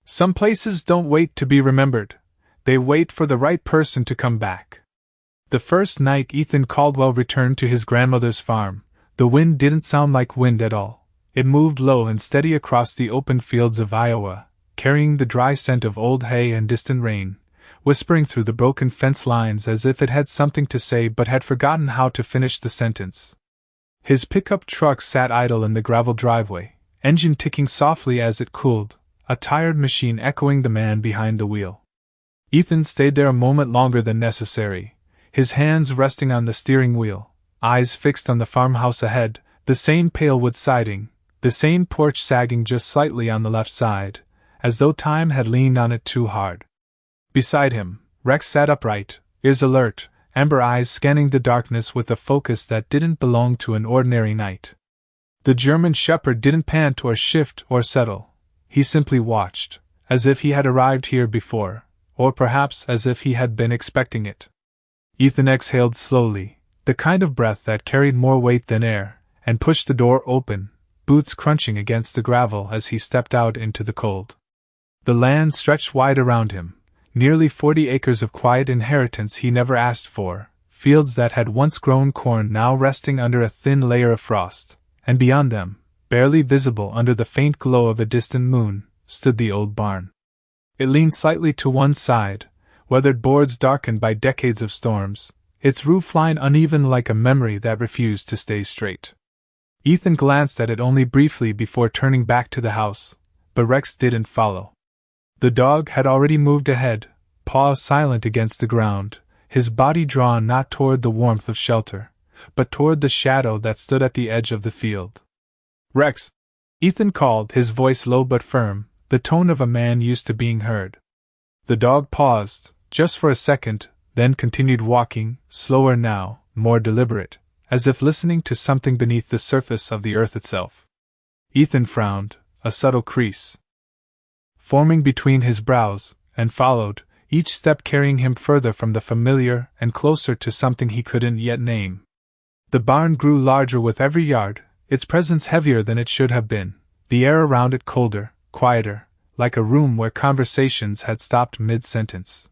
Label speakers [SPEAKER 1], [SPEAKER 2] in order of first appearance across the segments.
[SPEAKER 1] Some places don't wait to be remembered, they wait for the right person to come back. The first night Ethan Caldwell returned to his grandmother's farm, the wind didn't sound like wind at all. It moved low and steady across the open fields of Iowa, carrying the dry scent of old hay and distant rain, whispering through the broken fence lines as if it had something to say but had forgotten how to finish the sentence. His pickup truck sat idle in the gravel driveway, engine ticking softly as it cooled, a tired machine echoing the man behind the wheel. Ethan stayed there a moment longer than necessary, his hands resting on the steering wheel, eyes fixed on the farmhouse ahead, the same pale wood siding, the same porch sagging just slightly on the left side, as though time had leaned on it too hard. Beside him, Rex sat upright, ears alert, amber eyes scanning the darkness with a focus that didn't belong to an ordinary night. The German shepherd didn't pant or shift or settle. He simply watched, as if he had arrived here before, or perhaps as if he had been expecting it. Ethan exhaled slowly, the kind of breath that carried more weight than air, and pushed the door open, boots crunching against the gravel as he stepped out into the cold. The land stretched wide around him, nearly 40 acres of quiet inheritance he never asked for, fields that had once grown corn now resting under a thin layer of frost, and beyond them, barely visible under the faint glow of a distant moon, stood the old barn. It leaned slightly to one side, weathered boards darkened by decades of storms, its roof line uneven like a memory that refused to stay straight. Ethan glanced at it only briefly before turning back to the house, but Rex didn't follow. The dog had already moved ahead, paws silent against the ground, his body drawn not toward the warmth of shelter, but toward the shadow that stood at the edge of the field. "Rex!" Ethan called, his voice low but firm, the tone of a man used to being heard. The dog paused, just for a second, then continued walking, slower now, more deliberate, as if listening to something beneath the surface of the earth itself. Ethan frowned, a subtle crease forming between his brows, and followed, each step carrying him further from the familiar and closer to something he couldn't yet name. The barn grew larger with every yard, its presence heavier than it should have been, the air around it colder, quieter, like a room where conversations had stopped mid-sentence.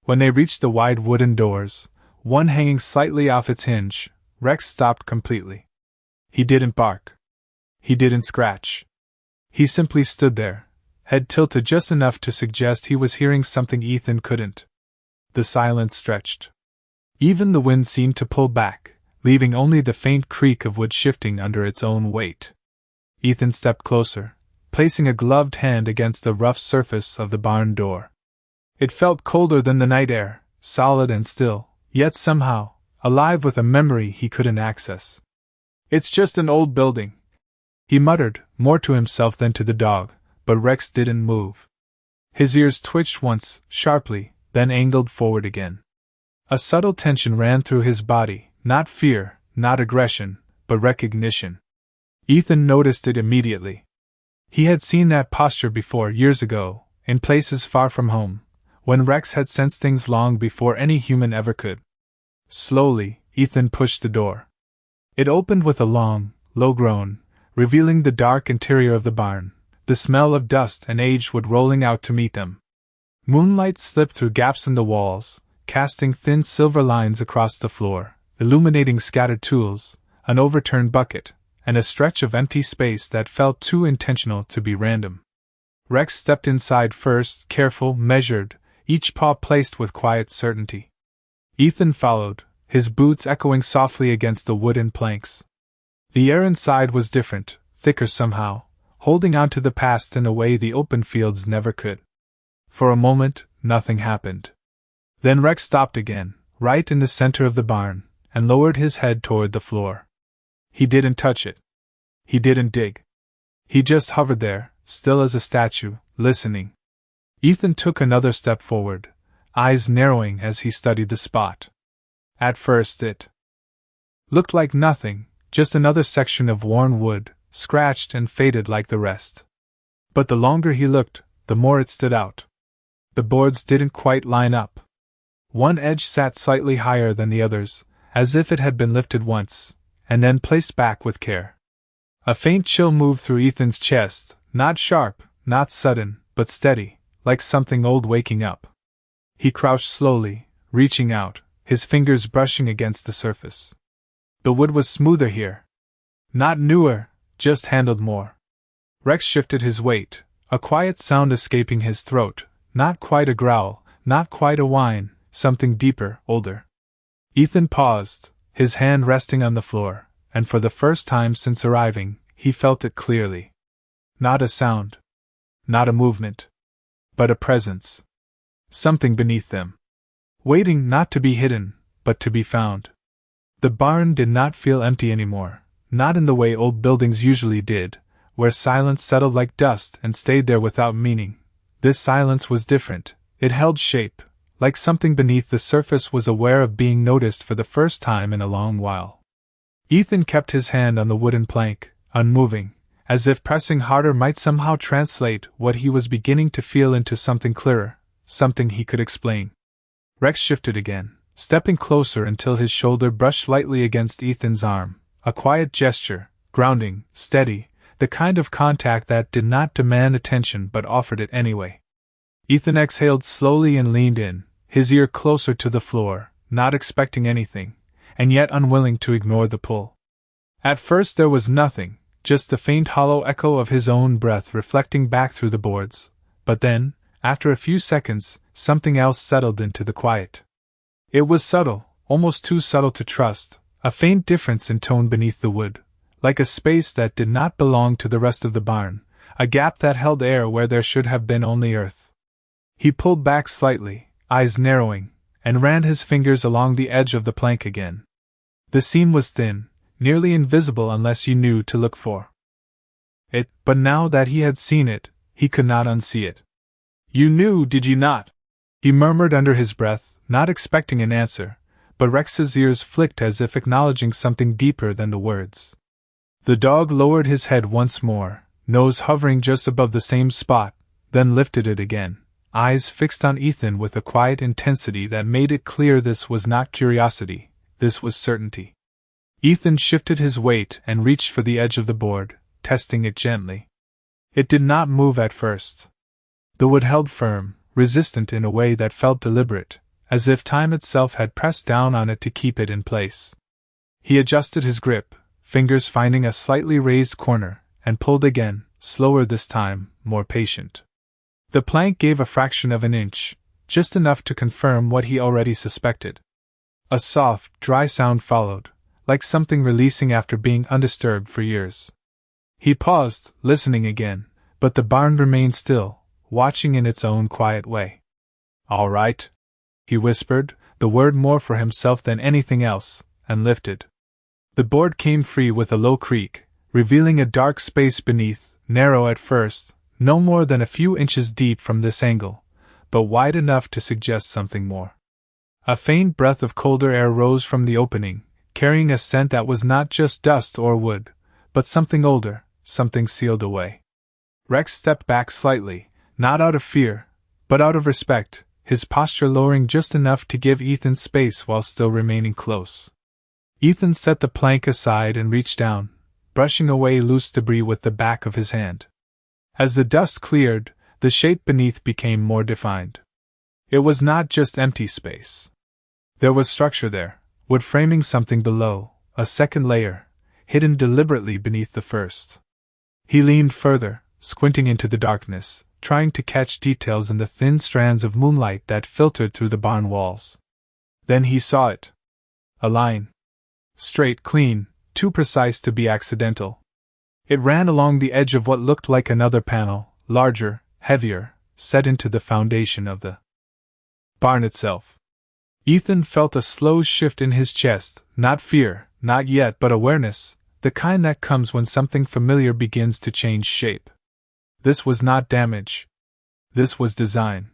[SPEAKER 1] When they reached the wide wooden doors, one hanging slightly off its hinge, Rex stopped completely. He didn't bark. He didn't scratch. He simply stood there, head tilted just enough to suggest he was hearing something Ethan couldn't. The silence stretched. Even the wind seemed to pull back, leaving only the faint creak of wood shifting under its own weight. Ethan stepped closer, placing a gloved hand against the rough surface of the barn door. It felt colder than the night air, solid and still, yet somehow alive with a memory he couldn't access. "It's just an old building," he muttered, more to himself than to the dog, but Rex didn't move. His ears twitched once, sharply, then angled forward again. A subtle tension ran through his body, not fear, not aggression, but recognition. Ethan noticed it immediately. He had seen that posture before years ago, in places far from home, when Rex had sensed things long before any human ever could. Slowly, Ethan pushed the door. It opened with a long, low groan, revealing the dark interior of the barn, the smell of dust and age wood rolling out to meet them. Moonlight slipped through gaps in the walls, casting thin silver lines across the floor, illuminating scattered tools, an overturned bucket, and a stretch of empty space that felt too intentional to be random. Rex stepped inside first, careful, measured, each paw placed with quiet certainty. Ethan followed, his boots echoing softly against the wooden planks. The air inside was different, thicker somehow, holding on to the past in a way the open fields never could. For a moment, nothing happened. Then Rex stopped again, right in the center of the barn, and lowered his head toward the floor. He didn't touch it. He didn't dig. He just hovered there, still as a statue, listening. Ethan took another step forward, eyes narrowing as he studied the spot. At first it looked like nothing, just another section of worn wood, scratched and faded like the rest. But the longer he looked, the more it stood out. The boards didn't quite line up. One edge sat slightly higher than the others, as if it had been lifted once, and then placed back with care. A faint chill moved through Ethan's chest, not sharp, not sudden, but steady, like something old waking up. He crouched slowly, reaching out, his fingers brushing against the surface. The wood was smoother here. Not newer, just handled more. Rex shifted his weight, a quiet sound escaping his throat, not quite a growl, not quite a whine, something deeper, older. Ethan paused, his hand resting on the floor, and for the first time since arriving, he felt it clearly. Not a sound. Not a movement. But a presence. Something beneath them. Waiting not to be hidden, but to be found. The barn did not feel empty anymore, not in the way old buildings usually did, where silence settled like dust and stayed there without meaning. This silence was different. It held shape, like something beneath the surface was aware of being noticed for the first time in a long while. Ethan kept his hand on the wooden plank, unmoving, as if pressing harder might somehow translate what he was beginning to feel into something clearer, something he could explain. Rex shifted again, stepping closer until his shoulder brushed lightly against Ethan's arm, a quiet gesture, grounding, steady, the kind of contact that did not demand attention but offered it anyway. Ethan exhaled slowly and leaned in, his ear closer to the floor, not expecting anything, and yet unwilling to ignore the pull. At first there was nothing, just the faint hollow echo of his own breath reflecting back through the boards, but then, after a few seconds, something else settled into the quiet. It was subtle, almost too subtle to trust, a faint difference in tone beneath the wood, like a space that did not belong to the rest of the barn, a gap that held air where there should have been only earth. He pulled back slightly, eyes narrowing, and ran his fingers along the edge of the plank again. The seam was thin, nearly invisible unless you knew to look for it, but now that he had seen it, he could not unsee it. "You knew, did you not?" he murmured under his breath, not expecting an answer, but Rex's ears flicked as if acknowledging something deeper than the words. The dog lowered his head once more, nose hovering just above the same spot, then lifted it again, eyes fixed on Ethan with a quiet intensity that made it clear this was not curiosity, this was certainty. Ethan shifted his weight and reached for the edge of the board, testing it gently. It did not move at first. The wood held firm, resistant in a way that felt deliberate, as if time itself had pressed down on it to keep it in place. He adjusted his grip, fingers finding a slightly raised corner, and pulled again, slower this time, more patient. The plank gave a fraction of an inch, just enough to confirm what he already suspected. A soft, dry sound followed, like something releasing after being undisturbed for years. He paused, listening again, but the barn remained still, watching in its own quiet way. "All right," he whispered, the word more for himself than anything else, and lifted. The board came free with a low creak, revealing a dark space beneath, narrow at first, no more than a few inches deep from this angle, but wide enough to suggest something more. A faint breath of colder air rose from the opening, carrying a scent that was not just dust or wood, but something older, something sealed away. Rex stepped back slightly, not out of fear, but out of respect, his posture lowering just enough to give Ethan space while still remaining close. Ethan set the plank aside and reached down, brushing away loose debris with the back of his hand. As the dust cleared, the shape beneath became more defined. It was not just empty space. There was structure there, wood framing something below, a second layer, hidden deliberately beneath the first. He leaned further, squinting into the darkness, trying to catch details in the thin strands of moonlight that filtered through the barn walls. Then he saw it. A line. Straight, clean, too precise to be accidental. It ran along the edge of what looked like another panel, larger, heavier, set into the foundation of the barn itself. Ethan felt a slow shift in his chest, not fear, not yet, but awareness, the kind that comes when something familiar begins to change shape. This was not damage. This was design.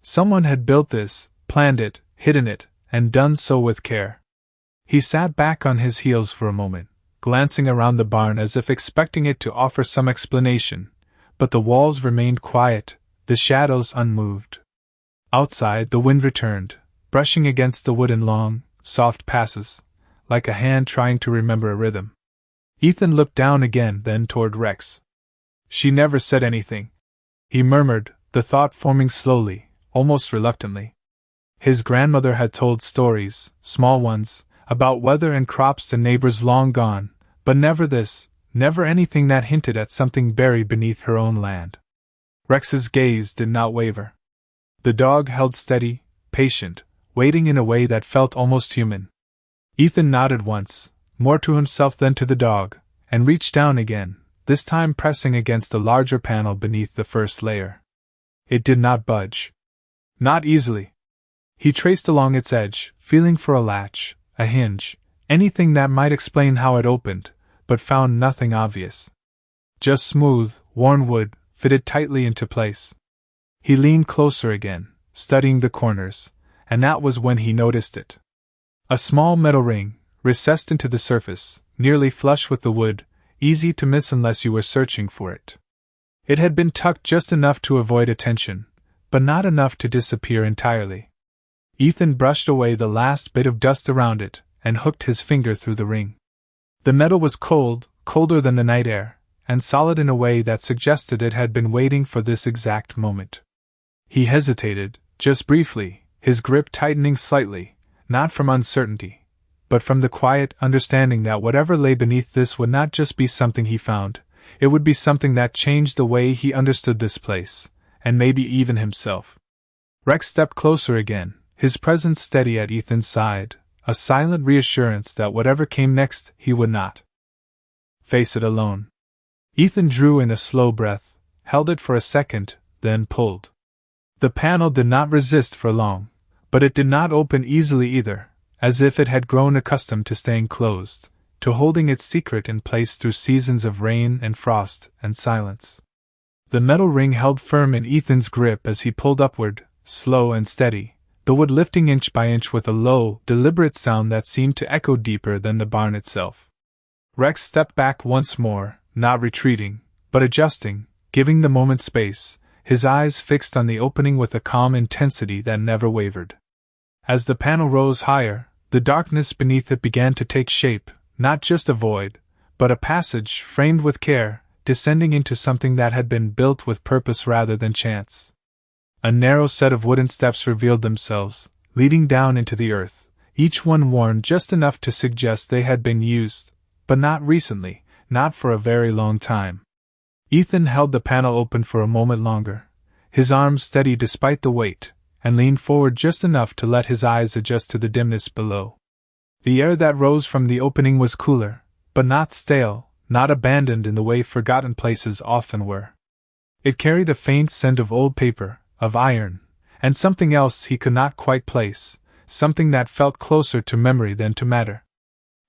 [SPEAKER 1] Someone had built this, planned it, hidden it, and done so with care. He sat back on his heels for a moment, glancing around the barn as if expecting it to offer some explanation, but the walls remained quiet, the shadows unmoved. Outside, the wind returned, brushing against the wood in long, soft passes, like a hand trying to remember a rhythm. Ethan looked down again, then toward Rex. "She never said anything," he murmured, the thought forming slowly, almost reluctantly. His grandmother had told stories, small ones, about weather and crops to neighbors long gone, but never this, never anything that hinted at something buried beneath her own land. Rex's gaze did not waver. The dog held steady, patient, waiting in a way that felt almost human. Ethan nodded once, more to himself than to the dog, and reached down again, this time pressing against the larger panel beneath the first layer. It did not budge. Not easily. He traced along its edge, feeling for a latch, a hinge, anything that might explain how it opened, but found nothing obvious. Just smooth, worn wood, fitted tightly into place. He leaned closer again, studying the corners, and that was when he noticed it. A small metal ring, recessed into the surface, nearly flush with the wood, easy to miss unless you were searching for it. It had been tucked just enough to avoid attention, but not enough to disappear entirely. Ethan brushed away the last bit of dust around it, and hooked his finger through the ring. The metal was cold, colder than the night air, and solid in a way that suggested it had been waiting for this exact moment. He hesitated, just briefly, his grip tightening slightly, not from uncertainty, but from the quiet understanding that whatever lay beneath this would not just be something he found, it would be something that changed the way he understood this place, and maybe even himself. Rex stepped closer again, his presence steady at Ethan's side, a silent reassurance that whatever came next, he would not face it alone. Ethan drew in a slow breath, held it for a second, then pulled. The panel did not resist for long, but it did not open easily either, as if it had grown accustomed to staying closed, to holding its secret in place through seasons of rain and frost and silence. The metal ring held firm in Ethan's grip as he pulled upward, slow and steady, the wood lifting inch by inch with a low, deliberate sound that seemed to echo deeper than the barn itself. Rex stepped back once more, not retreating, but adjusting, giving the moment space, his eyes fixed on the opening with a calm intensity that never wavered. As the panel rose higher, the darkness beneath it began to take shape, not just a void, but a passage framed with care, descending into something that had been built with purpose rather than chance. A narrow set of wooden steps revealed themselves, leading down into the earth, each one worn just enough to suggest they had been used, but not recently, not for a very long time. Ethan held the panel open for a moment longer, his arms steady despite the weight, and leaned forward just enough to let his eyes adjust to the dimness below. The air that rose from the opening was cooler, but not stale, not abandoned in the way forgotten places often were. It carried a faint scent of old paper, of iron, and something else he could not quite place, something that felt closer to memory than to matter.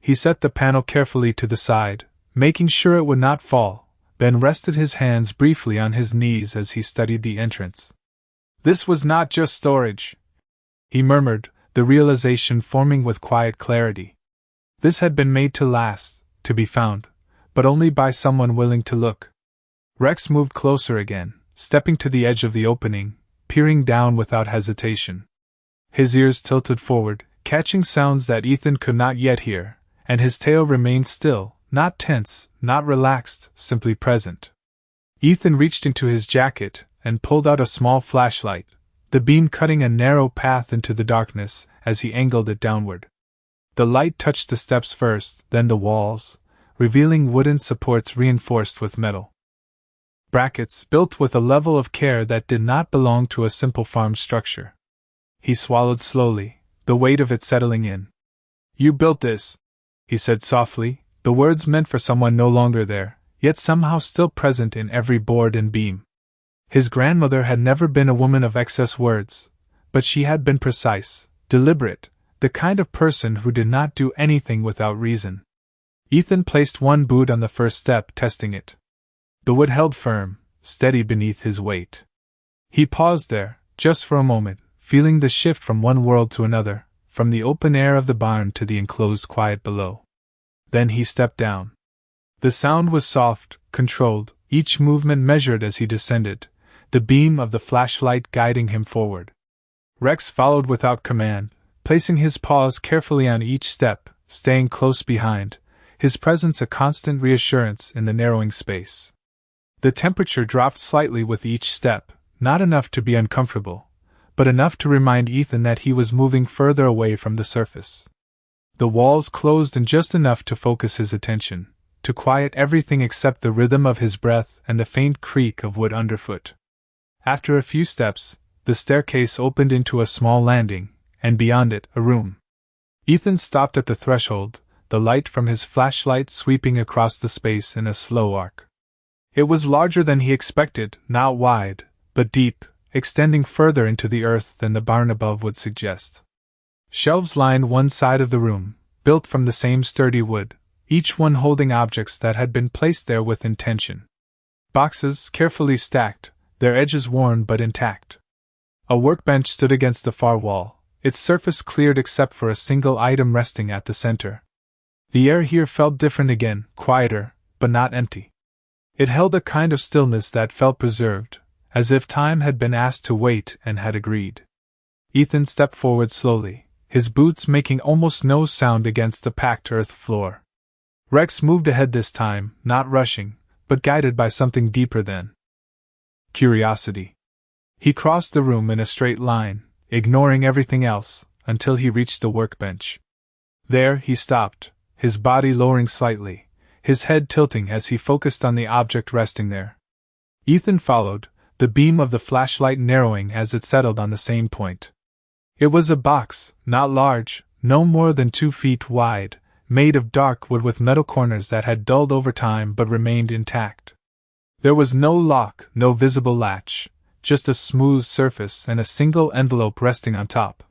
[SPEAKER 1] He set the panel carefully to the side, making sure it would not fall, then rested his hands briefly on his knees as he studied the entrance. This was not just storage, he murmured, the realization forming with quiet clarity. This had been made to last, to be found, but only by someone willing to look. Rex moved closer again, stepping to the edge of the opening, peering down without hesitation. His ears tilted forward, catching sounds that Ethan could not yet hear, and his tail remained still, not tense, not relaxed, simply present. Ethan reached into his jacket and pulled out a small flashlight, the beam cutting a narrow path into the darkness as he angled it downward. The light touched the steps first, then the walls, revealing wooden supports reinforced with metal. Brackets built with a level of care that did not belong to a simple farm structure. He swallowed slowly, the weight of it settling in. "You built this," he said softly, the words meant for someone no longer there, yet somehow still present in every board and beam. His grandmother had never been a woman of excess words, but she had been precise, deliberate, the kind of person who did not do anything without reason. Ethan placed one boot on the first step, testing it. The wood held firm, steady beneath his weight. He paused there, just for a moment, feeling the shift from one world to another, from the open air of the barn to the enclosed quiet below. Then he stepped down. The sound was soft, controlled, each movement measured as he descended, the beam of the flashlight guiding him forward. Rex followed without command, placing his paws carefully on each step, staying close behind, his presence a constant reassurance in the narrowing space. The temperature dropped slightly with each step, not enough to be uncomfortable, but enough to remind Ethan that he was moving further away from the surface. The walls closed in just enough to focus his attention, to quiet everything except the rhythm of his breath and the faint creak of wood underfoot. After a few steps, the staircase opened into a small landing, and beyond it, a room. Ethan stopped at the threshold, the light from his flashlight sweeping across the space in a slow arc. It was larger than he expected, not wide, but deep, extending further into the earth than the barn above would suggest. Shelves lined one side of the room, built from the same sturdy wood, each one holding objects that had been placed there with intention. Boxes, carefully stacked, their edges worn but intact. A workbench stood against the far wall, its surface cleared except for a single item resting at the center. The air here felt different again, quieter, but not empty. It held a kind of stillness that felt preserved, as if time had been asked to wait and had agreed. Ethan stepped forward slowly, his boots making almost no sound against the packed earth floor. Rex moved ahead this time, not rushing, but guided by something deeper than curiosity. He crossed the room in a straight line, ignoring everything else, until he reached the workbench. There he stopped, his body lowering slightly, his head tilting as he focused on the object resting there. Ethan followed, the beam of the flashlight narrowing as it settled on the same point. It was a box, not large, no more than 2 feet wide, made of dark wood with metal corners that had dulled over time but remained intact. There was no lock, no visible latch, just a smooth surface and a single envelope resting on top.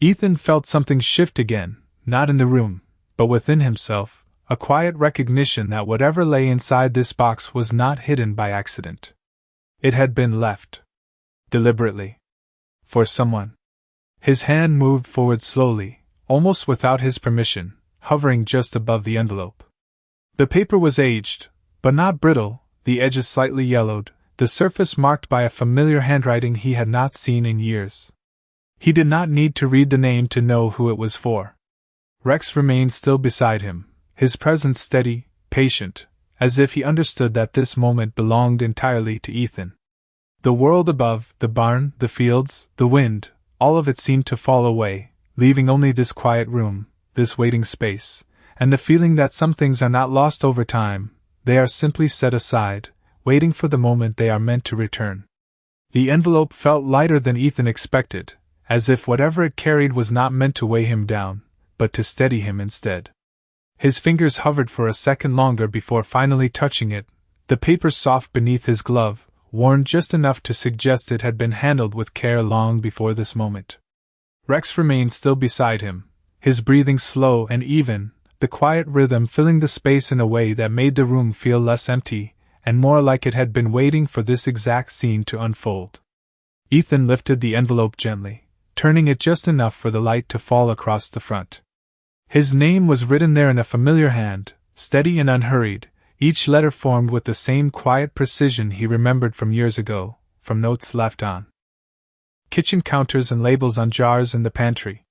[SPEAKER 1] Ethan felt something shift again, not in the room, but within himself, a quiet recognition that whatever lay inside this box was not hidden by accident. It had been left. Deliberately. For someone. His hand moved forward slowly, almost without his permission, hovering just above the envelope. The paper was aged, but not brittle, the edges slightly yellowed, the surface marked by a familiar handwriting he had not seen in years. He did not need to read the name to know who it was for. Rex remained still beside him, his presence steady, patient, as if he understood that this moment belonged entirely to Ethan. The world above, the barn, the fields, the wind, all of it seemed to fall away, leaving only this quiet room, this waiting space, and the feeling that some things are not lost over time, they are simply set aside, waiting for the moment they are meant to return. The envelope felt lighter than Ethan expected, as if whatever it carried was not meant to weigh him down, but to steady him instead. His fingers hovered for a second longer before finally touching it, the paper soft beneath his glove, worn just enough to suggest it had been handled with care long before this moment. Rex remained still beside him, his breathing slow and even, the quiet rhythm filling the space in a way that made the room feel less empty, and more like it had been waiting for this exact scene to unfold. Ethan lifted the envelope gently, turning it just enough for the light to fall across the front. His name was written there in a familiar hand, steady and unhurried, each letter formed with the same quiet precision he remembered from years ago, from notes left on kitchen counters and labels on jars in the pantry.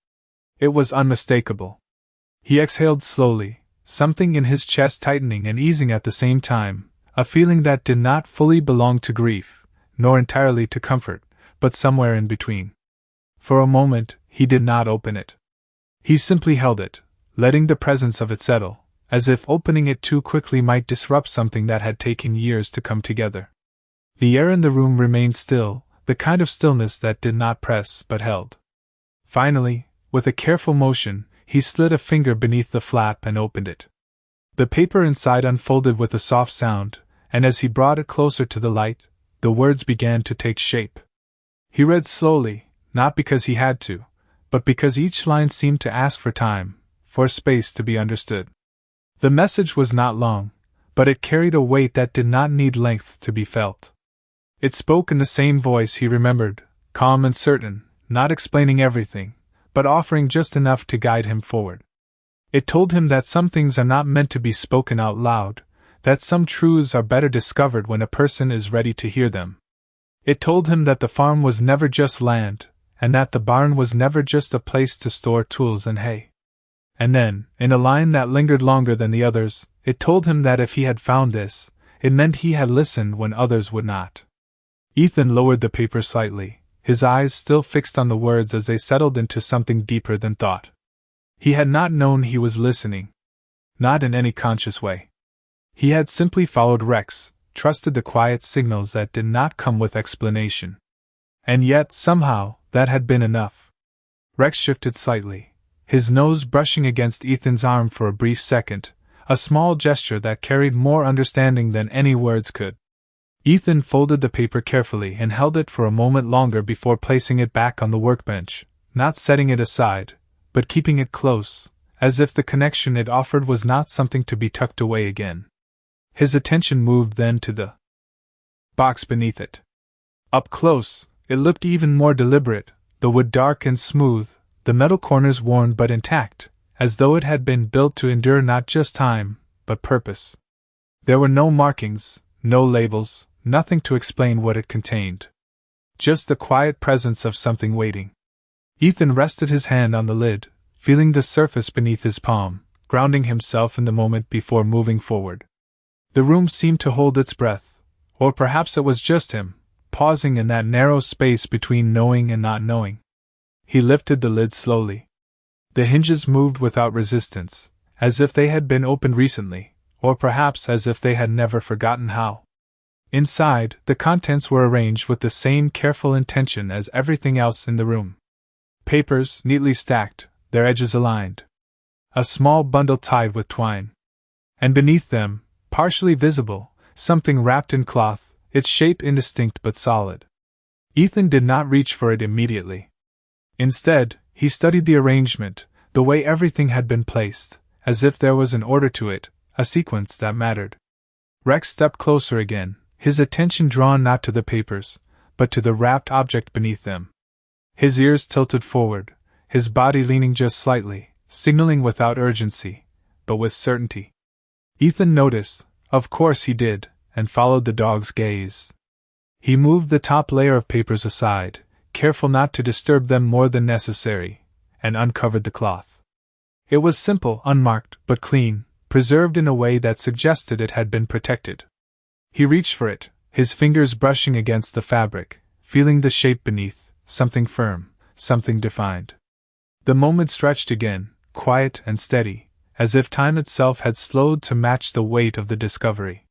[SPEAKER 1] It was unmistakable. He exhaled slowly, something in his chest tightening and easing at the same time, a feeling that did not fully belong to grief, nor entirely to comfort, but somewhere in between. For a moment, he did not open it. He simply held it, letting the presence of it settle, as if opening it too quickly might disrupt something that had taken years to come together. The air in the room remained still, the kind of stillness that did not press but held. Finally, with a careful motion, he slid a finger beneath the flap and opened it. The paper inside unfolded with a soft sound, and as he brought it closer to the light, the words began to take shape. He read slowly, not because he had to, but because each line seemed to ask for time, for space to be understood. The message was not long, but it carried a weight that did not need length to be felt. It spoke in the same voice he remembered, calm and certain, not explaining everything, but offering just enough to guide him forward. It told him that some things are not meant to be spoken out loud, that some truths are better discovered when a person is ready to hear them. It told him that the farm was never just land, and that the barn was never just a place to store tools and hay. And then, in a line that lingered longer than the others, it told him that if he had found this, It meant he had listened when others would not. Ethan lowered the paper slightly, his eyes still fixed on the words as they settled into something deeper than thought. He had not known he was listening. Not in any conscious way. He had simply followed Rex, trusted the quiet signals that did not come with explanation. And yet, somehow, that had been enough. Rex shifted slightly, his nose brushing against Ethan's arm for a brief second, a small gesture that carried more understanding than any words could. Ethan folded the paper carefully and held it for a moment longer before placing it back on the workbench, not setting it aside, but keeping it close, as if the connection it offered was not something to be tucked away again. His attention moved then to the box beneath it. Up close, it looked even more deliberate, the wood dark and smooth, the metal corners worn but intact, as though it had been built to endure not just time, but purpose. There were no markings, no labels, nothing to explain what it contained. Just the quiet presence of something waiting. Ethan rested his hand on the lid, feeling the surface beneath his palm, grounding himself in the moment before moving forward. The room seemed to hold its breath, or perhaps it was just him, pausing in that narrow space between knowing and not knowing. He lifted the lid slowly. The hinges moved without resistance, as if they had been opened recently, or perhaps as if they had never forgotten how. Inside, the contents were arranged with the same careful intention as everything else in the room. Papers neatly stacked, their edges aligned. A small bundle tied with twine. And beneath them, partially visible, something wrapped in cloth, its shape indistinct but solid. Ethan did not reach for it immediately. Instead, he studied the arrangement, the way everything had been placed, as if there was an order to it, a sequence that mattered. Rex stepped closer again, his attention drawn not to the papers, but to the wrapped object beneath them. His ears tilted forward, his body leaning just slightly, signaling without urgency, but with certainty. Ethan noticed, of course he did, and followed the dog's gaze. He moved the top layer of papers aside, careful not to disturb them more than necessary, and uncovered the cloth. It was simple, unmarked, but clean, preserved in a way that suggested it had been protected. He reached for it, his fingers brushing against the fabric, feeling the shape beneath, something firm, something defined. The moment stretched again, quiet and steady, as if time itself had slowed to match the weight of the discovery.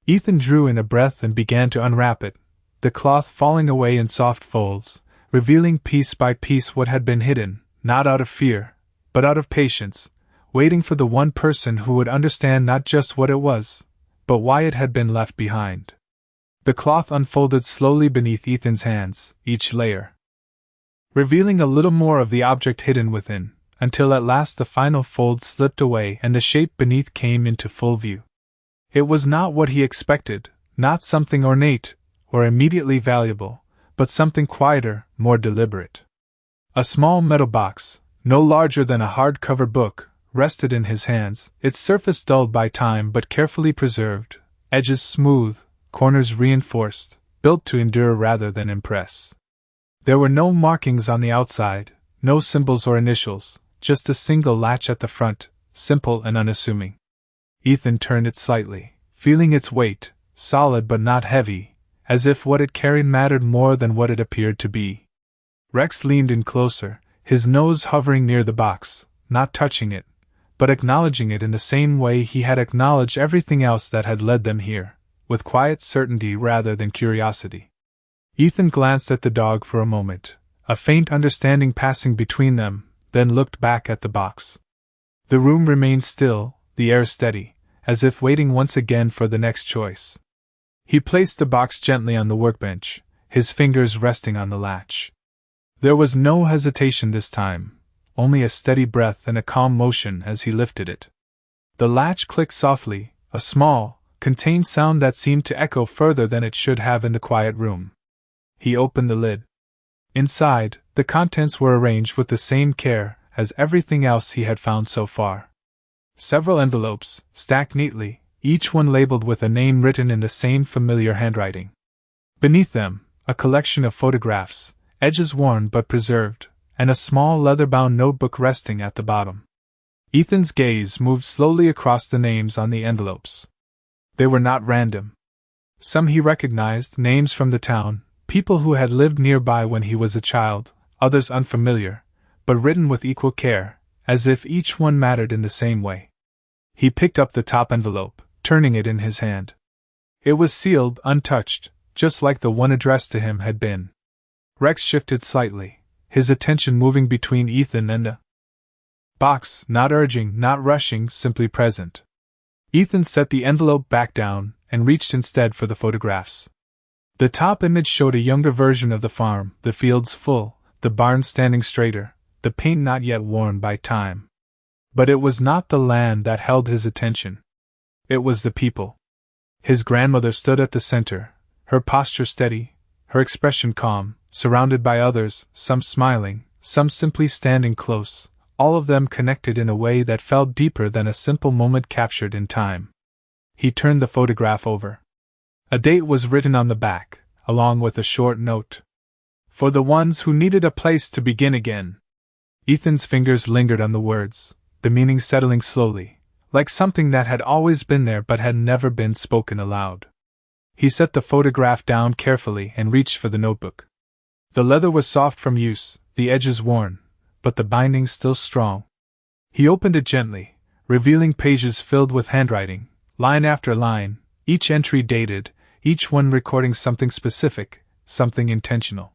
[SPEAKER 1] Ethan drew in a breath and began to unwrap it, the cloth falling away in soft folds, revealing piece by piece what had been hidden, not out of fear, but out of patience, waiting for the one person who would understand not just what it was, but why it had been left behind. The cloth unfolded slowly beneath Ethan's hands, each layer revealing a little more of the object hidden within, until at last the final fold slipped away and the shape beneath came into full view. It was not what he expected, not something ornate, or immediately valuable, but something quieter, more deliberate. A small metal box, no larger than a hardcover book, rested in his hands, its surface dulled by time but carefully preserved, edges smooth, corners reinforced, built to endure rather than impress. There were no markings on the outside, no symbols or initials, just a single latch at the front, simple and unassuming. Ethan turned it slightly, feeling its weight, solid but not heavy, as if what it carried mattered more than what it appeared to be. Rex leaned in closer, his nose hovering near the box, not touching it, but acknowledging it in the same way he had acknowledged everything else that had led them here, with quiet certainty rather than curiosity. Ethan glanced at the dog for a moment, a faint understanding passing between them, then looked back at the box. The room remained still, the air steady, as if waiting once again for the next choice. He placed the box gently on the workbench, his fingers resting on the latch. There was no hesitation this time, only a steady breath and a calm motion as he lifted it. The latch clicked softly, a small, contained sound that seemed to echo further than it should have in the quiet room. He opened the lid. Inside, the contents were arranged with the same care as everything else he had found so far. Several envelopes, stacked neatly, each one labeled with a name written in the same familiar handwriting. Beneath them, a collection of photographs, edges worn but preserved, and a small leather-bound notebook resting at the bottom. Ethan's gaze moved slowly across the names on the envelopes. They were not random. Some he recognized, names from the town, people who had lived nearby when he was a child, others unfamiliar, but written with equal care, as if each one mattered in the same way. He picked up the top envelope, turning it in his hand. It was sealed, untouched, just like the one addressed to him had been. Rex shifted slightly, his attention moving between Ethan and the box, not urging, not rushing, simply present. Ethan set the envelope back down and reached instead for the photographs. The top image showed a younger version of the farm, the fields full, the barn standing straighter, the paint not yet worn by time. But it was not the land that held his attention. It was the people. His grandmother stood at the center, her posture steady, her expression calm, surrounded by others, some smiling, some simply standing close, all of them connected in a way that felt deeper than a simple moment captured in time. He turned the photograph over. A date was written on the back, along with a short note. For the ones who needed a place to begin again. Ethan's fingers lingered on the words, the meaning settling slowly, like something that had always been there but had never been spoken aloud. He set the photograph down carefully and reached for the notebook. The leather was soft from use, the edges worn, but the binding still strong. He opened it gently, revealing pages filled with handwriting, line after line, each entry dated, each one recording something specific, something intentional.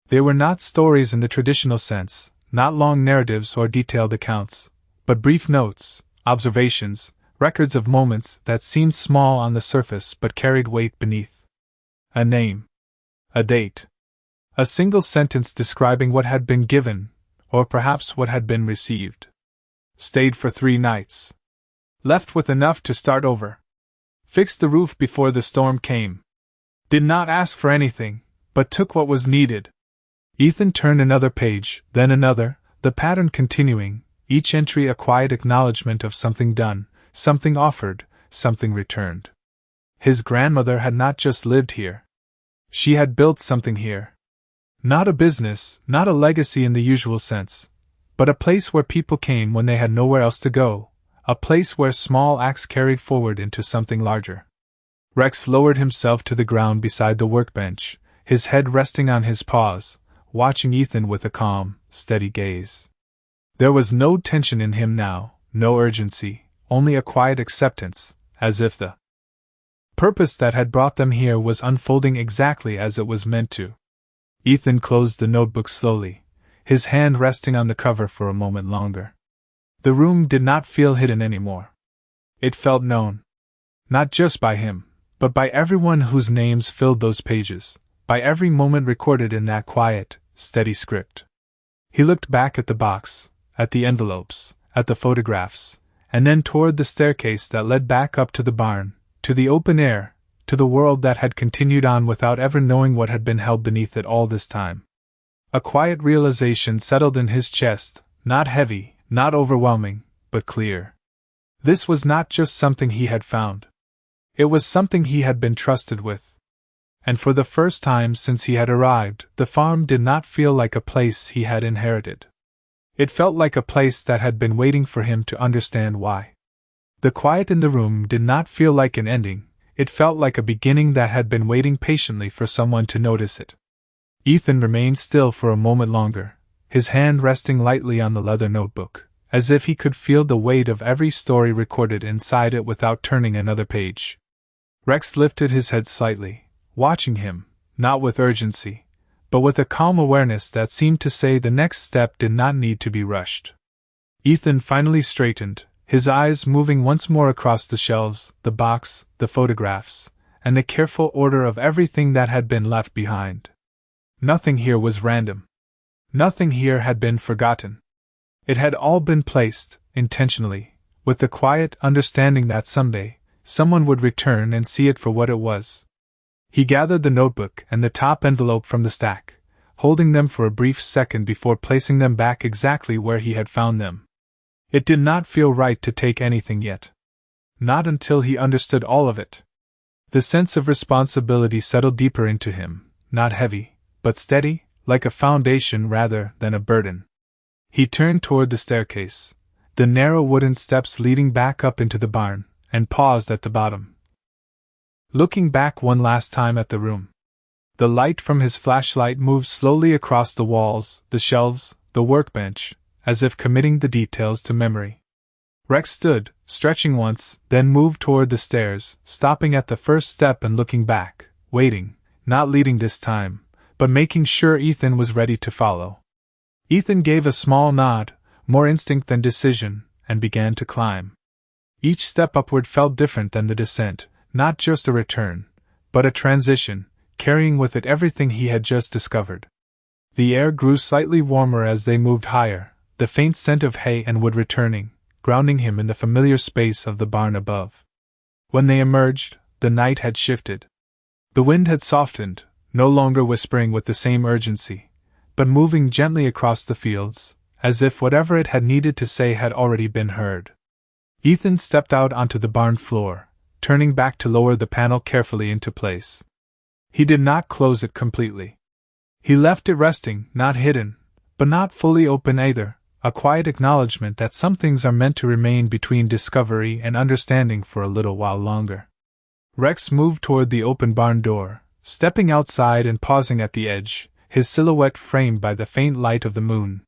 [SPEAKER 1] They were not stories in the traditional sense, not long narratives or detailed accounts, but brief notes, observations, records of moments that seemed small on the surface but carried weight beneath. A name. A date. A single sentence describing what had been given, or perhaps what had been received. Stayed for 3 nights. Left with enough to start over. Fixed the roof before the storm came. Did not ask for anything, but took what was needed. Ethan turned another page, then another, the pattern continuing, each entry a quiet acknowledgement of something done, something offered, something returned. His grandmother had not just lived here. She had built something here. Not a business, not a legacy in the usual sense, but a place where people came when they had nowhere else to go, a place where small acts carried forward into something larger. Rex lowered himself to the ground beside the workbench, his head resting on his paws, watching Ethan with a calm, steady gaze. There was no tension in him now, no urgency, only a quiet acceptance, as if the purpose that had brought them here was unfolding exactly as it was meant to. Ethan closed the notebook slowly, his hand resting on the cover for a moment longer. The room did not feel hidden anymore. It felt known. Not just by him, but by everyone whose names filled those pages, by every moment recorded in that quiet, steady script. He looked back at the box, at the envelopes, at the photographs, and then toward the staircase that led back up to the barn, to the open air, to the world that had continued on without ever knowing what had been held beneath it all this time. A quiet realization settled in his chest, not heavy, not overwhelming, but clear. This was not just something he had found. It was something he had been trusted with. And for the first time since he had arrived, the farm did not feel like a place he had inherited. It felt like a place that had been waiting for him to understand why. The quiet in the room did not feel like an ending, it felt like a beginning that had been waiting patiently for someone to notice it. Ethan remained still for a moment longer, his hand resting lightly on the leather notebook, as if he could feel the weight of every story recorded inside it without turning another page. Rex lifted his head slightly, watching him, not with urgency, but with a calm awareness that seemed to say the next step did not need to be rushed. Ethan finally straightened, his eyes moving once more across the shelves, the box, the photographs, and the careful order of everything that had been left behind. Nothing here was random. Nothing here had been forgotten. It had all been placed, intentionally, with the quiet understanding that someday, someone would return and see it for what it was. He gathered the notebook and the top envelope from the stack, holding them for a brief second before placing them back exactly where he had found them. It did not feel right to take anything yet. Not until he understood all of it. The sense of responsibility settled deeper into him, not heavy, but steady, like a foundation rather than a burden. He turned toward the staircase, the narrow wooden steps leading back up into the barn, and paused at the bottom. looking back one last time at the room. The light from his flashlight moved slowly across the walls, the shelves, the workbench, as if committing the details to memory. Rex stood, stretching once, then moved toward the stairs, stopping at the first step and looking back, waiting, not leading this time, but making sure Ethan was ready to follow. Ethan gave a small nod, more instinct than decision, and began to climb. Each step upward felt different than the descent, not just a return, but a transition, carrying with it everything he had just discovered. The air grew slightly warmer as they moved higher, the faint scent of hay and wood returning, grounding him in the familiar space of the barn above. When they emerged, the night had shifted. The wind had softened, no longer whispering with the same urgency, but moving gently across the fields, as if whatever it had needed to say had already been heard. Ethan stepped out onto the barn floor, turning back to lower the panel carefully into place. He did not close it completely. He left it resting, not hidden, but not fully open either, a quiet acknowledgement that some things are meant to remain between discovery and understanding for a little while longer. Rex moved toward the open barn door, stepping outside and pausing at the edge, his silhouette framed by the faint light of the moon.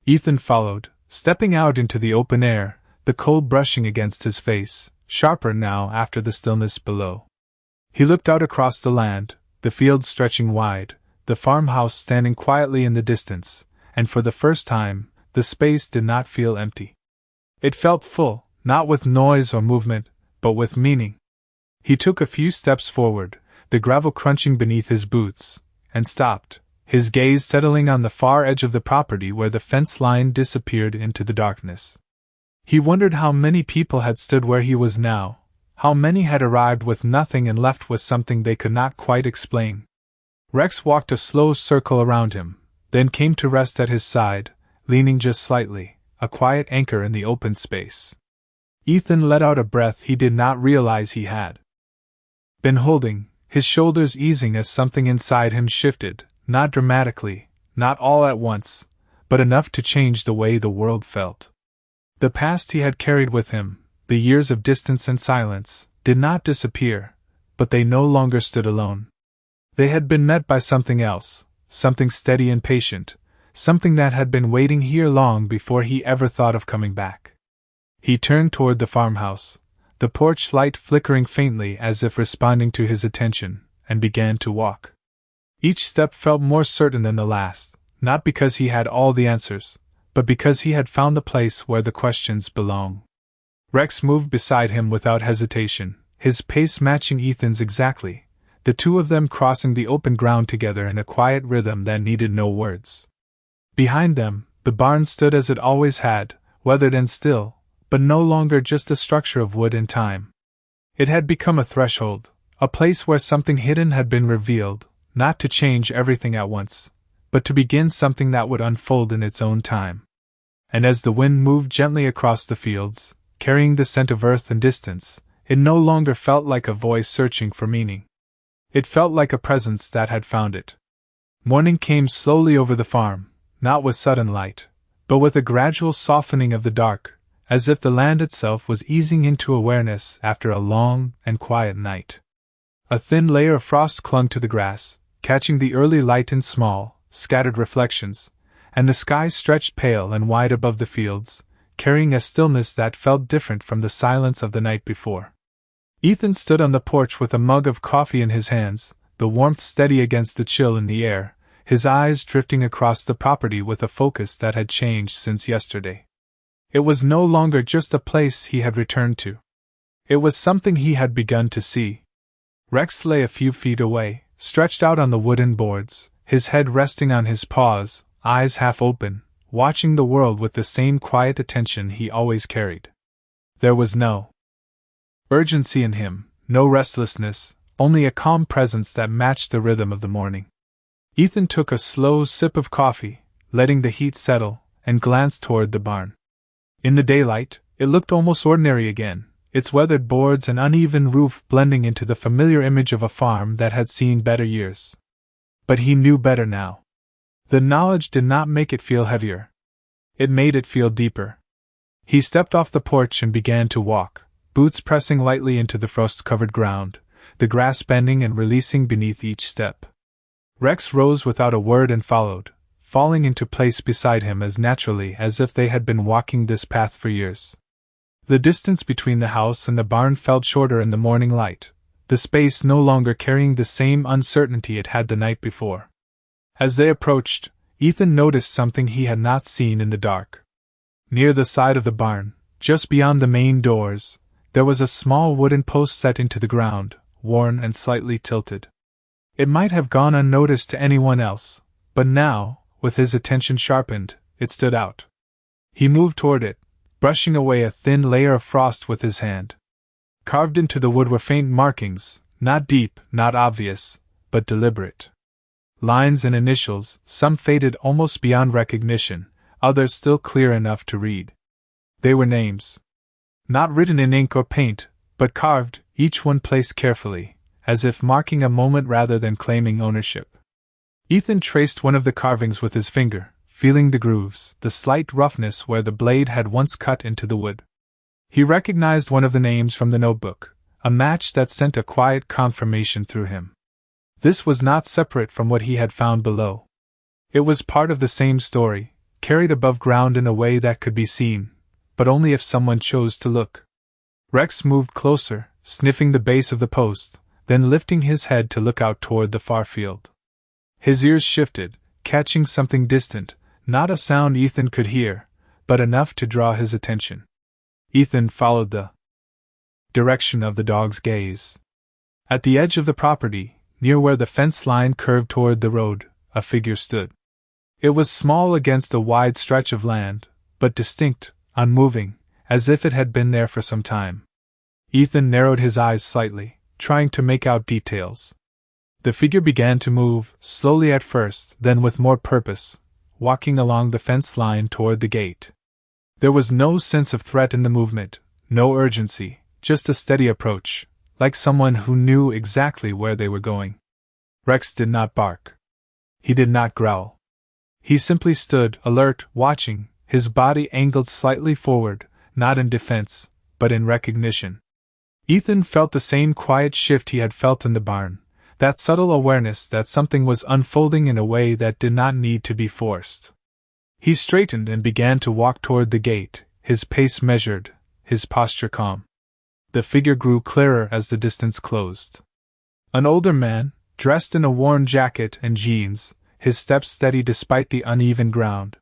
[SPEAKER 1] Ethan followed, stepping out into the open air, the cold brushing against his face, sharper now after the stillness below. He looked out across the land, the fields stretching wide, the farmhouse standing quietly in the distance, and for the first time, the space did not feel empty. It felt full, not with noise or movement, but with meaning. He took a few steps forward, the gravel crunching beneath his boots, and stopped, his gaze settling on the far edge of the property where the fence line disappeared into the darkness. He wondered how many people had stood where he was now, how many had arrived with nothing and left with something they could not quite explain. Rex walked a slow circle around him, then came to rest at his side, leaning just slightly, a quiet anchor in the open space. Ethan let out a breath he did not realize he had been holding, his shoulders easing as something inside him shifted, not dramatically, not all at once, but enough to change the way the world felt. The past he had carried with him, the years of distance and silence, did not disappear, but they no longer stood alone. They had been met by something else, something steady and patient, something that had been waiting here long before he ever thought of coming back. He turned toward the farmhouse, the porch light flickering faintly as if responding to his attention, and began to walk. Each step felt more certain than the last, not because he had all the answers, but because he had found the place where the questions belong. Rex moved beside him without hesitation, his pace matching Ethan's exactly, the two of them crossing the open ground together in a quiet rhythm that needed no words. Behind them, the barn stood as it always had, weathered and still, but no longer just a structure of wood and time. It had become a threshold, a place where something hidden had been revealed, not to change everything at once, but to begin something that would unfold in its own time. And as the wind moved gently across the fields, carrying the scent of earth and distance, it no longer felt like a voice searching for meaning. It felt like a presence that had found it. Morning came slowly over the farm, not with sudden light, but with a gradual softening of the dark, as if the land itself was easing into awareness after a long and quiet night. A thin layer of frost clung to the grass, catching the early light in small, scattered reflections, and the sky stretched pale and wide above the fields, carrying a stillness that felt different from the silence of the night before. Ethan stood on the porch with a mug of coffee in his hands, the warmth steady against the chill in the air, his eyes drifting across the property with a focus that had changed since yesterday. It was no longer just a place he had returned to. It was something he had begun to see. Rex lay a few feet away, stretched out on the wooden boards, his head resting on his paws, eyes half open, watching the world with the same quiet attention he always carried. There was no urgency in him, no restlessness, only a calm presence that matched the rhythm of the morning. Ethan took a slow sip of coffee, letting the heat settle, and glanced toward the barn. In the daylight, it looked almost ordinary again, its weathered boards and uneven roof blending into the familiar image of a farm that had seen better years. But he knew better now. The knowledge did not make it feel heavier. It made it feel deeper. He stepped off the porch and began to walk, boots pressing lightly into the frost-covered ground, the grass bending and releasing beneath each step. Rex rose without a word and followed, falling into place beside him as naturally as if they had been walking this path for years. The distance between the house and the barn felt shorter in the morning light, the space no longer carrying the same uncertainty it had the night before. As they approached, Ethan noticed something he had not seen in the dark. Near the side of the barn, just beyond the main doors, there was a small wooden post set into the ground, worn and slightly tilted. It might have gone unnoticed to anyone else, but now, with his attention sharpened, it stood out. He moved toward it, brushing away a thin layer of frost with his hand. Carved into the wood were faint markings, not deep, not obvious, but deliberate. Lines and initials, some faded almost beyond recognition, others still clear enough to read. They were names. Not written in ink or paint, but carved, each one placed carefully, as if marking a moment rather than claiming ownership. Ethan traced one of the carvings with his finger, feeling the grooves, the slight roughness where the blade had once cut into the wood. He recognized one of the names from the notebook, a match that sent a quiet confirmation through him. This was not separate from what he had found below. It was part of the same story, carried above ground in a way that could be seen, but only if someone chose to look. Rex moved closer, sniffing the base of the post, then lifting his head to look out toward the far field. His ears shifted, catching something distant, not a sound Ethan could hear, but enough to draw his attention. Ethan followed the direction of the dog's gaze. At the edge of the property, near where the fence line curved toward the road, a figure stood. It was small against the wide stretch of land, but distinct, unmoving, as if it had been there for some time. Ethan narrowed his eyes slightly, trying to make out details. The figure began to move, slowly at first, then with more purpose, walking along the fence line toward the gate. There was no sense of threat in the movement, no urgency, just a steady approach, like someone who knew exactly where they were going. Rex did not bark. He did not growl. He simply stood, alert, watching, his body angled slightly forward, not in defense, but in recognition. Ethan felt the same quiet shift he had felt in the barn, that subtle awareness that something was unfolding in a way that did not need to be forced. He straightened and began to walk toward the gate, his pace measured, his posture calm. The figure grew clearer as the distance closed. An older man, dressed in a worn jacket and jeans, his steps steady despite the uneven ground.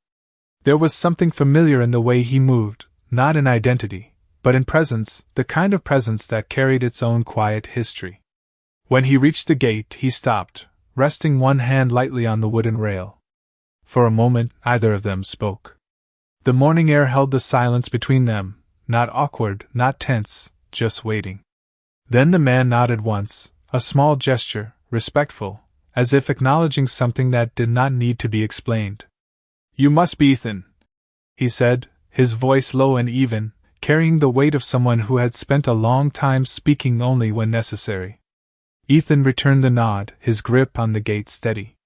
[SPEAKER 1] There was something familiar in the way he moved, not in identity, but in presence, the kind of presence that carried its own quiet history. When he reached the gate, he stopped, resting one hand lightly on the wooden rail. For a moment, neither of them spoke. The morning air held the silence between them, not awkward, not tense, just waiting. Then the man nodded once, a small gesture, respectful, as if acknowledging something that did not need to be explained. "You must be Ethan," he said, his voice low and even, carrying the weight of someone who had spent a long time speaking only when necessary. Ethan returned the nod, his grip on the gate steady.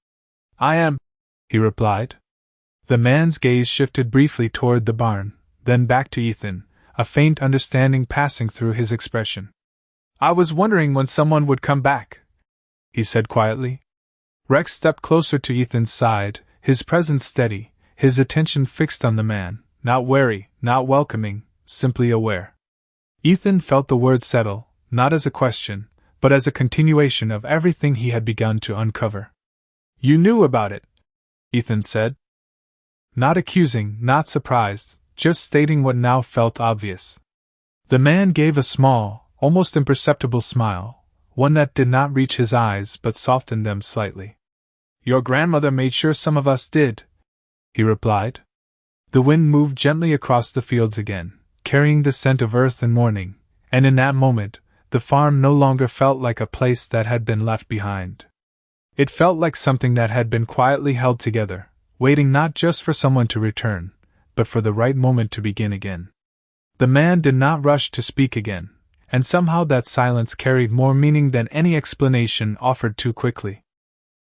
[SPEAKER 1] "I am," he replied. The man's gaze shifted briefly toward the barn, then back to Ethan, a faint understanding passing through his expression. "I was wondering when someone would come back," he said quietly. Rex stepped closer to Ethan's side, his presence steady, his attention fixed on the man, not wary, not welcoming, simply aware. Ethan felt the words settle, not as a question, but as a continuation of everything he had begun to uncover. "You knew about it," Ethan said. Not accusing, not surprised, just stating what now felt obvious. The man gave a small, almost imperceptible smile, one that did not reach his eyes but softened them slightly. "Your grandmother made sure some of us did," he replied. The wind moved gently across the fields again, carrying the scent of earth and morning, and in that moment, the farm no longer felt like a place that had been left behind. It felt like something that had been quietly held together, waiting not just for someone to return, but for the right moment to begin again. The man did not rush to speak again, and somehow that silence carried more meaning than any explanation offered too quickly.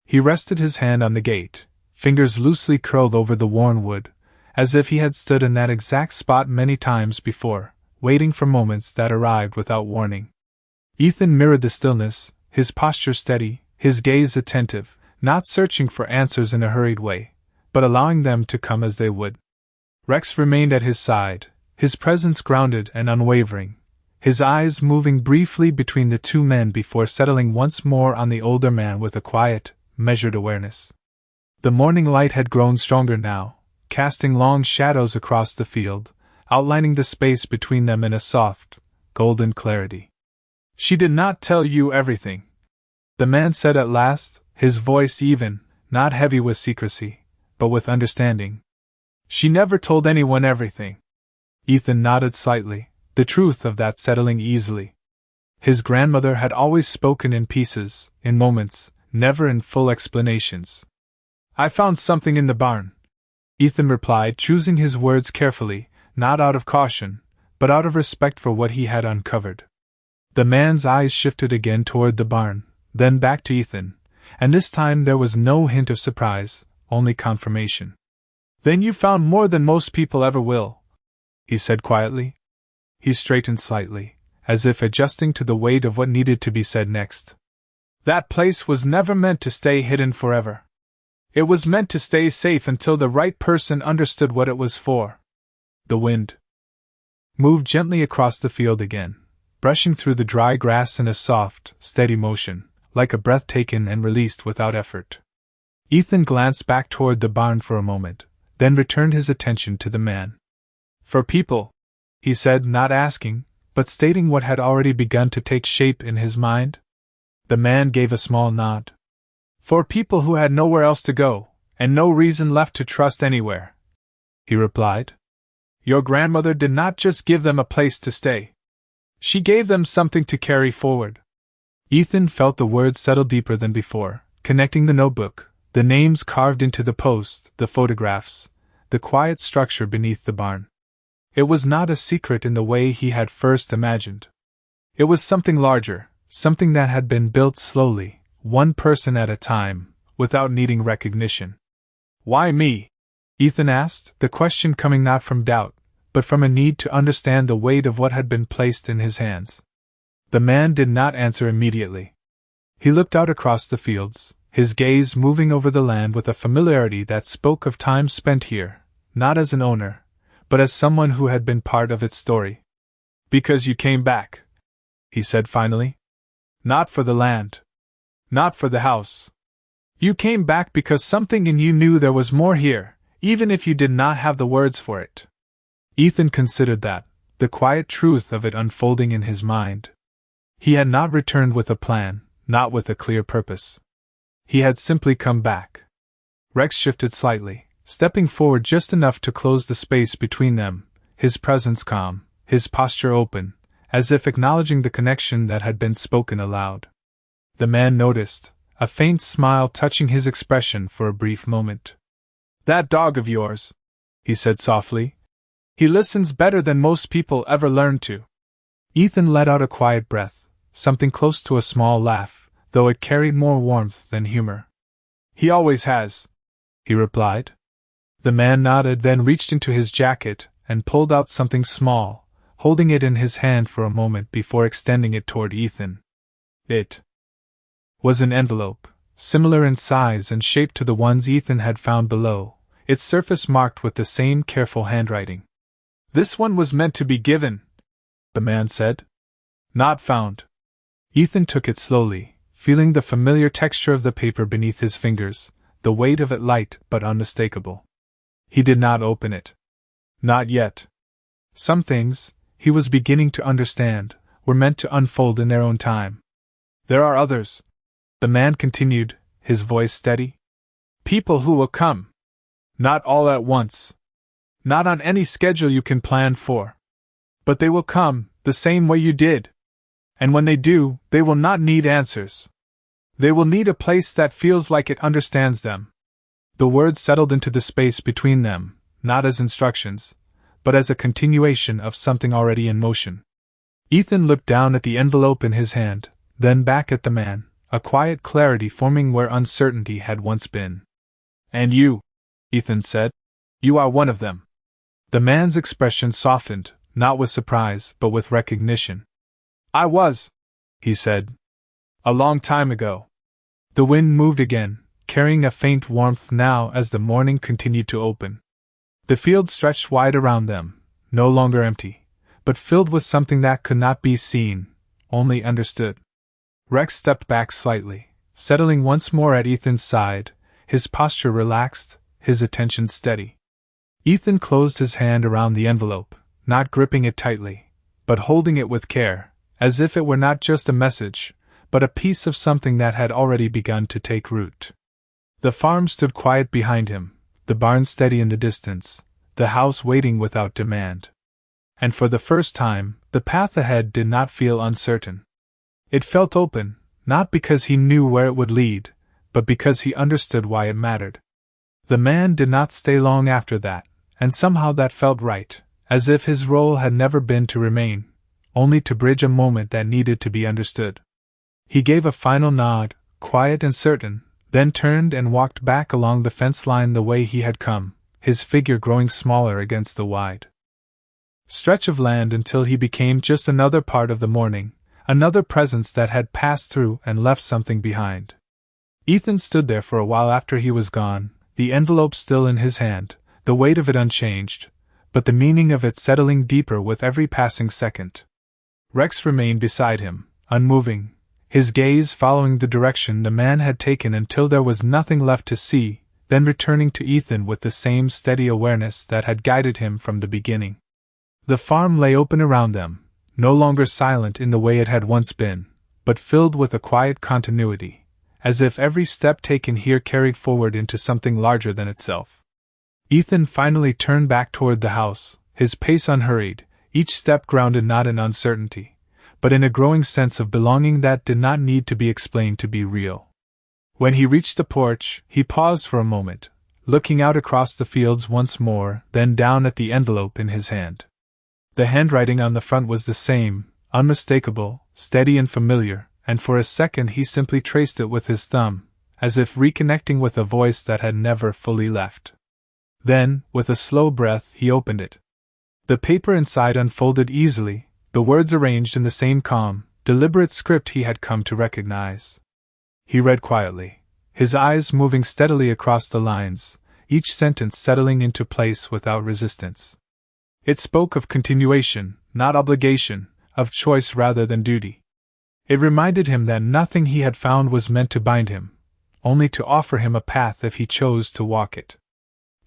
[SPEAKER 1] He rested his hand on the gate, fingers loosely curled over the worn wood, as if he had stood in that exact spot many times before, waiting for moments that arrived without warning. Ethan mirrored the stillness, his posture steady, his gaze attentive, not searching for answers in a hurried way, but allowing them to come as they would. Rex remained at his side, his presence grounded and unwavering, his eyes moving briefly between the two men before settling once more on the older man with a quiet, measured awareness. The morning light had grown stronger now, casting long shadows across the field, outlining the space between them in a soft, golden clarity. "She did not tell you everything," the man said at last, his voice even, not heavy with secrecy, but with understanding. "She never told anyone everything." Ethan nodded slightly, the truth of that settling easily. His grandmother had always spoken in pieces, in moments, never in full explanations. "I found something in the barn," Ethan replied, choosing his words carefully, not out of caution, but out of respect for what he had uncovered. The man's eyes shifted again toward the barn, then back to Ethan, and this time there was no hint of surprise, only confirmation. "Then you found more than most people ever will," he said quietly. He straightened slightly, as if adjusting to the weight of what needed to be said next. "That place was never meant to stay hidden forever. It was meant to stay safe until the right person understood what it was for." The wind moved gently across the field again, brushing through the dry grass in a soft, steady motion, like a breath taken and released without effort. Ethan glanced back toward the barn for a moment, then returned his attention to the man. "For people," he said, not asking, but stating what had already begun to take shape in his mind. The man gave a small nod. "For people who had nowhere else to go, and no reason left to trust anywhere," he replied. "Your grandmother did not just give them a place to stay. She gave them something to carry forward." Ethan felt the words settle deeper than before, connecting the notebook, the names carved into the post, the photographs, the quiet structure beneath the barn. It was not a secret in the way he had first imagined. It was something larger, something that had been built slowly, one person at a time, without needing recognition. "Why me?" Ethan asked, the question coming not from doubt, but from a need to understand the weight of what had been placed in his hands. The man did not answer immediately. He looked out across the fields, his gaze moving over the land with a familiarity that spoke of time spent here, not as an owner, but as someone who had been part of its story. "Because you came back," he said finally. "Not for the land. Not for the house. You came back because something in you knew there was more here, even if you did not have the words for it." Ethan considered that, the quiet truth of it unfolding in his mind. He had not returned with a plan, not with a clear purpose. He had simply come back. Rex shifted slightly, stepping forward just enough to close the space between them, his presence calm, his posture open, as if acknowledging the connection that had been spoken aloud. The man noticed, a faint smile touching his expression for a brief moment. "That dog of yours," he said softly. "He listens better than most people ever learn to." Ethan let out a quiet breath, something close to a small laugh, though it carried more warmth than humor. "He always has," he replied. The man nodded, then reached into his jacket and pulled out something small, holding it in his hand for a moment before extending it toward Ethan. It was an envelope, similar in size and shape to the ones Ethan had found below, its surface marked with the same careful handwriting. "This one was meant to be given," the man said. "Not found." Ethan took it slowly, feeling the familiar texture of the paper beneath his fingers, the weight of it light but unmistakable. He did not open it. Not yet. Some things, he was beginning to understand, were meant to unfold in their own time. "There are others," the man continued, his voice steady. "People who will come. Not all at once. Not on any schedule you can plan for. But they will come, the same way you did. And when they do, they will not need answers. They will need a place that feels like it understands them." The words settled into the space between them, not as instructions, but as a continuation of something already in motion. Ethan looked down at the envelope in his hand, then back at the man, a quiet clarity forming where uncertainty had once been. "And you," Ethan said. "You are one of them." The man's expression softened, not with surprise, but with recognition. "I was," he said. A long time ago. The wind moved again, carrying a faint warmth now as the morning continued to open. The fields stretched wide around them, no longer empty, but filled with something that could not be seen, only understood. Rex stepped back slightly, settling once more at Ethan's side, his posture relaxed, his attention steady. Ethan closed his hand around the envelope, not gripping it tightly, but holding it with care, as if it were not just a message, but a piece of something that had already begun to take root. The farm stood quiet behind him, the barn steady in the distance, the house waiting without demand. And for the first time, the path ahead did not feel uncertain. It felt open, not because he knew where it would lead, but because he understood why it mattered. The man did not stay long after that, and somehow that felt right, as if his role had never been to remain, only to bridge a moment that needed to be understood. He gave a final nod, quiet and certain, then turned and walked back along the fence line the way he had come, his figure growing smaller against the wide stretch of land until he became just another part of the morning, another presence that had passed through and left something behind. Ethan stood there for a while after he was gone, the envelope still in his hand, the weight of it unchanged, but the meaning of it settling deeper with every passing second. Rex remained beside him, unmoving, his gaze following the direction the man had taken until there was nothing left to see, then returning to Ethan with the same steady awareness that had guided him from the beginning. The farm lay open around them, no longer silent in the way it had once been, but filled with a quiet continuity, as if every step taken here carried forward into something larger than itself. Ethan finally turned back toward the house, his pace unhurried, each step grounded not in uncertainty, but in a growing sense of belonging that did not need to be explained to be real. When he reached the porch, he paused for a moment, looking out across the fields once more, then down at the envelope in his hand. The handwriting on the front was the same, unmistakable, steady and familiar, and for a second he simply traced it with his thumb, as if reconnecting with a voice that had never fully left. Then, with a slow breath, he opened it. The paper inside unfolded easily, the words arranged in the same calm, deliberate script he had come to recognize. He read quietly, his eyes moving steadily across the lines, each sentence settling into place without resistance. It spoke of continuation, not obligation, of choice rather than duty. It reminded him that nothing he had found was meant to bind him, only to offer him a path if he chose to walk it.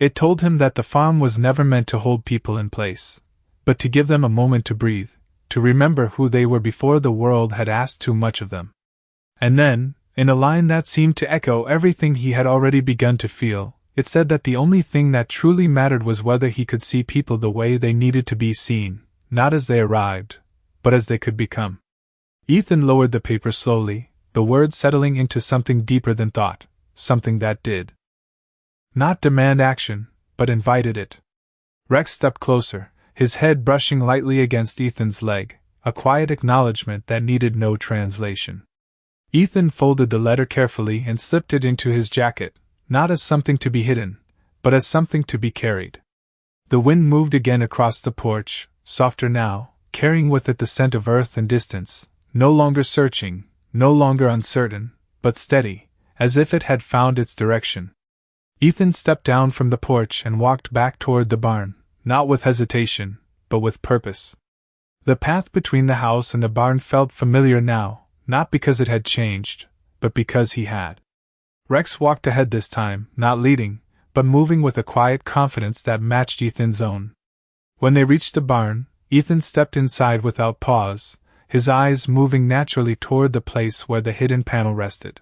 [SPEAKER 1] It told him that the farm was never meant to hold people in place, but to give them a moment to breathe, to remember who they were before the world had asked too much of them. And then, in a line that seemed to echo everything he had already begun to feel, it said that the only thing that truly mattered was whether he could see people the way they needed to be seen, not as they arrived, but as they could become. Ethan lowered the paper slowly, the words settling into something deeper than thought, something that did not demand action, but invited it. Rex stepped closer, his head brushing lightly against Ethan's leg, a quiet acknowledgement that needed no translation. Ethan folded the letter carefully and slipped it into his jacket, not as something to be hidden, but as something to be carried. The wind moved again across the porch, softer now, carrying with it the scent of earth and distance, no longer searching, no longer uncertain, but steady, as if it had found its direction. Ethan stepped down from the porch and walked back toward the barn, not with hesitation, but with purpose. The path between the house and the barn felt familiar now, not because it had changed, but because he had. Rex walked ahead this time, not leading, but moving with a quiet confidence that matched Ethan's own. When they reached the barn, Ethan stepped inside without pause, his eyes moving naturally toward the place where the hidden panel rested.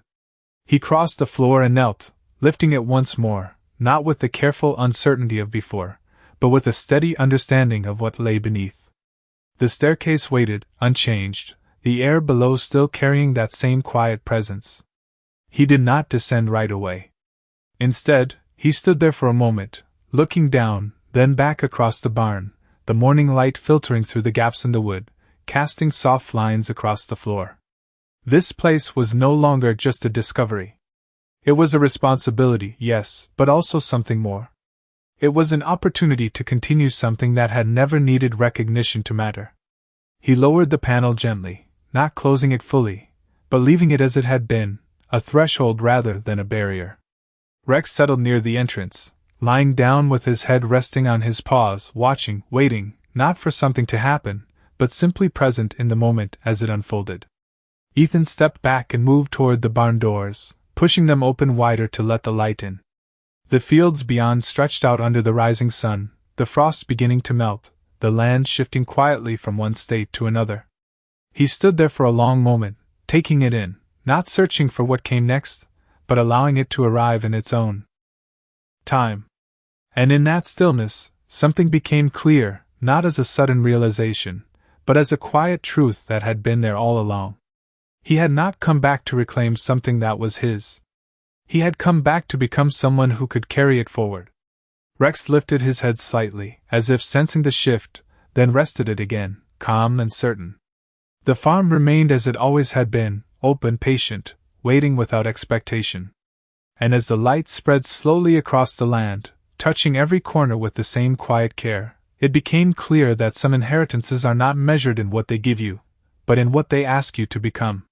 [SPEAKER 1] He crossed the floor and knelt, lifting it once more, not with the careful uncertainty of before, but with a steady understanding of what lay beneath. The staircase waited, unchanged, the air below still carrying that same quiet presence. He did not descend right away. Instead, he stood there for a moment, looking down, then back across the barn, the morning light filtering through the gaps in the wood, casting soft lines across the floor. This place was no longer just a discovery. It was a responsibility, yes, but also something more. It was an opportunity to continue something that had never needed recognition to matter. He lowered the panel gently, not closing it fully, but leaving it as it had been, a threshold rather than a barrier. Rex settled near the entrance, lying down with his head resting on his paws, watching, waiting, not for something to happen, but simply present in the moment as it unfolded. Ethan stepped back and moved toward the barn doors, pushing them open wider to let the light in. The fields beyond stretched out under the rising sun, the frost beginning to melt, the land shifting quietly from one state to another. He stood there for a long moment, taking it in, not searching for what came next, but allowing it to arrive in its own time. And in that stillness, something became clear, not as a sudden realization, but as a quiet truth that had been there all along. He had not come back to reclaim something that was his. He had come back to become someone who could carry it forward. Rex lifted his head slightly, as if sensing the shift, then rested it again, calm and certain. The farm remained as it always had been, open, patient, waiting without expectation. And as the light spread slowly across the land, touching every corner with the same quiet care, it became clear that some inheritances are not measured in what they give you, but in what they ask you to become.